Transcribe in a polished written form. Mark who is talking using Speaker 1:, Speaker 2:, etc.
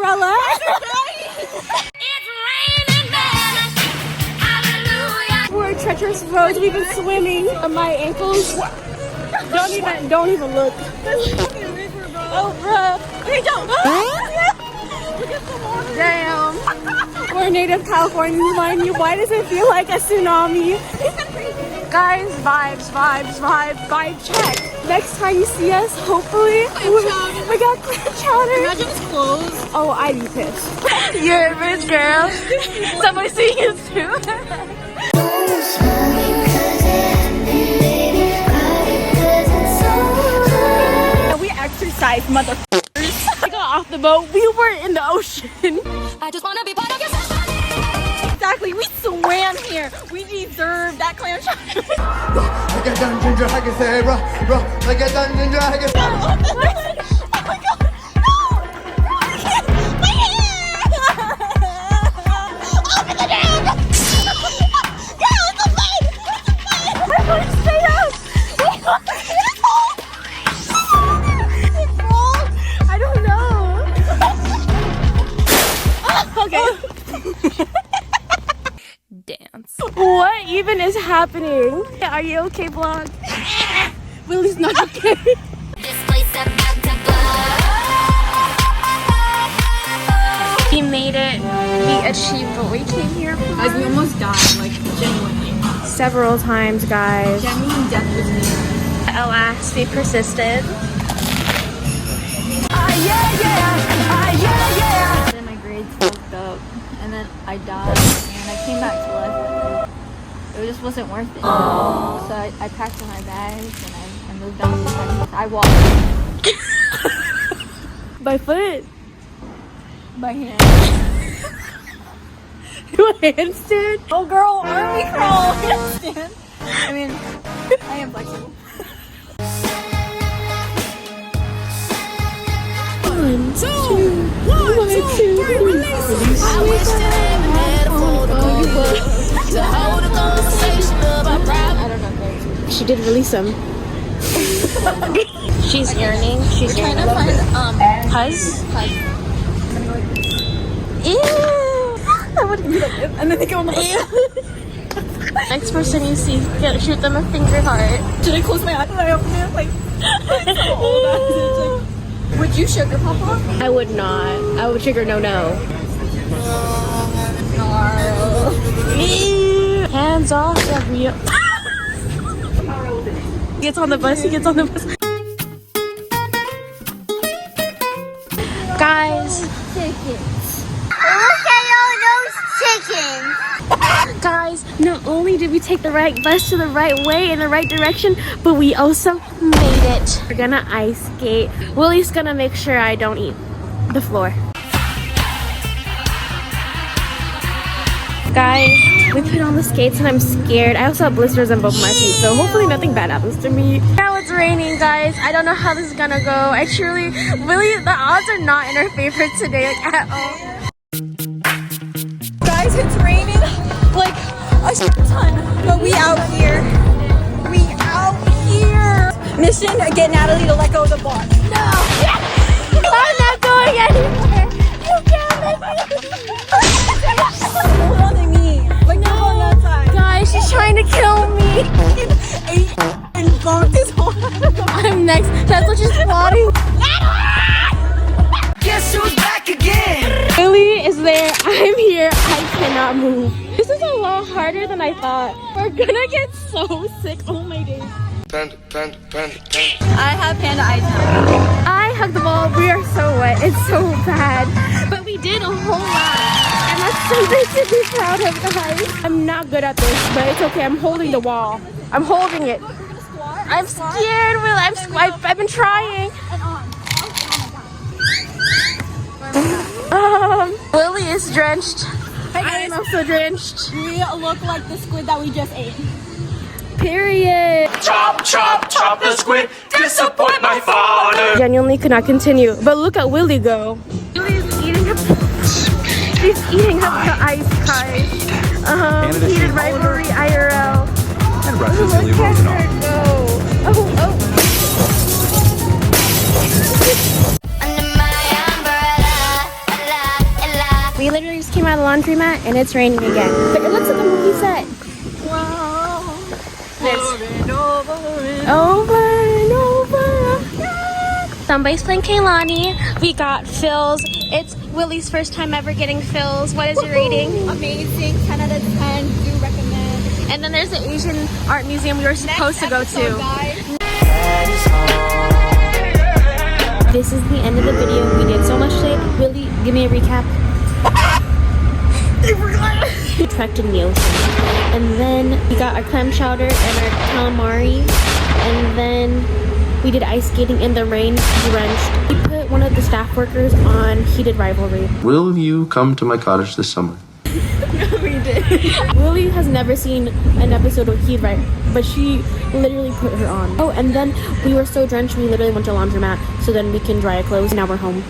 Speaker 1: umbrella. We're treacherous roads. We've been swimming. My ankles. Don't even look. Oh, bro. Okay, don't. Look at the water. Damn. We're native Californians, mind you. Why does it feel like a tsunami? Guys, vibe check. Next time you see us, hopefully, we got clam chowder. Imagine it's closed. Oh, I'd be pissed. You're a rich girl. Somebody see you too. We exercise, motherfuckers. We got off the boat. We were in the ocean. I just want to be part of your society. Exactly. We swam here. We deserve that clam chowder.
Speaker 2: Like a dungeon dragon, say, like a dungeon dragon.
Speaker 1: Oh my god. Open the dam! Girl, it's a fight! I'm going to stay up! It's cold! I don't know. Okay. Dance. What even is happening? Are you okay, vlog? Willie's not okay. This place about to blow. We made it. We achieved what we came here for.
Speaker 3: Guys, we almost died, like, genuinely.
Speaker 1: Several times, guys.
Speaker 3: Genuine death was near.
Speaker 1: Alas, we persisted.
Speaker 3: Then my grades fucked up, and then I died, and I came back to life. It just wasn't worth it. Aww. So I packed up my bags, and I moved down to Texas. I walked.
Speaker 1: By foot.
Speaker 3: By hand.
Speaker 1: Do a handstand?
Speaker 3: Oh girl, army crawl! Handstand. I mean, I am flexible.
Speaker 1: One, two, three, release.
Speaker 4: I wish that I even had a phone to call you up to hold a conversation about private.
Speaker 3: I don't know if
Speaker 1: She did release him. She's yearning. She's
Speaker 3: trying to
Speaker 1: yearning.
Speaker 3: find,
Speaker 1: Huz? Ew! I wouldn't do that.
Speaker 3: and then they go on the
Speaker 1: Next person you see, shoot them a finger heart.
Speaker 3: Should I close my eyes when I open it? Like, so old. Would you sugar papa?
Speaker 1: I would not. I would trigger no. Ew. Hands off, Gabriel. He gets on the bus. Guys.
Speaker 5: Look at all those chickens.
Speaker 1: Guys, not only did we take the right bus to the right way in the right direction, but we also made it. We're gonna ice skate. Willie's gonna make sure I don't eat the floor. Guys, we put on the skates and I'm scared. I also have blisters on both my feet, so hopefully nothing bad happens to me. Now it's raining, guys. I don't know how this is gonna go. Willie, the odds are not in our favor today, like, at all.
Speaker 3: Guys, it's raining like a ton, but we out here. Mission, get Natalie to let go of the bar.
Speaker 1: No! I'm not going anywhere! You can't make me!
Speaker 3: Hold on to me. Like, no on that side.
Speaker 1: Guys, she's trying to kill me!
Speaker 3: And bumped his horn.
Speaker 1: I'm next. That's what she's plotting.
Speaker 4: Guess who's back again?
Speaker 1: Willie is there. I'm here. I cannot move. This is a lot harder than I thought. We're gonna get so sick. Oh my days.
Speaker 2: Panda.
Speaker 3: I have panda eyes now.
Speaker 1: I hugged the ball. We are so wet. It's so bad. But we did a whole lot. And that's something to be proud of, guys. I'm not good at this, but it's okay. I'm holding the wall. I'm holding it. I'm scared, Will. I've been trying. Lily is drenched. I am also drenched.
Speaker 3: We look like the squid that we just ate.
Speaker 1: Period.
Speaker 6: Chop, chop, chop the squid, disappoint my father.
Speaker 1: Genuinely could not continue. But look at Willie go. Willie's eating up. She's eating up the ice, guys. Heated rivalry IRL.
Speaker 6: And Russia's
Speaker 1: Look
Speaker 6: Illy
Speaker 1: at
Speaker 6: Rosenau.
Speaker 1: her go. Oh.
Speaker 5: Under my umbrella,
Speaker 1: at a laundromat and it's raining again. But it looks like a movie set. Wow. Over and over. Somebody's playing Kaylani. We got Phil's. It's Willie's first time ever getting Phil's. What is your rating?
Speaker 3: Amazing. 10 out of 10. Do recommend.
Speaker 1: And then there's the Asian art museum we were supposed to go to.
Speaker 3: Guys.
Speaker 1: This is the end of the video. We did so much today. Willie, give me a recap. We trekked in the ocean. And then we got our clam chowder and our calamari. And then we did ice skating in the rain, drenched. We put one of the staff workers on heated rivalry.
Speaker 7: Will you come to my cottage this summer?
Speaker 1: We did. Willie has never seen an episode of Heat Right, but she literally put her on. Oh, and then we were so drenched, we literally went to laundromat so then we can dry our clothes. Now we're home.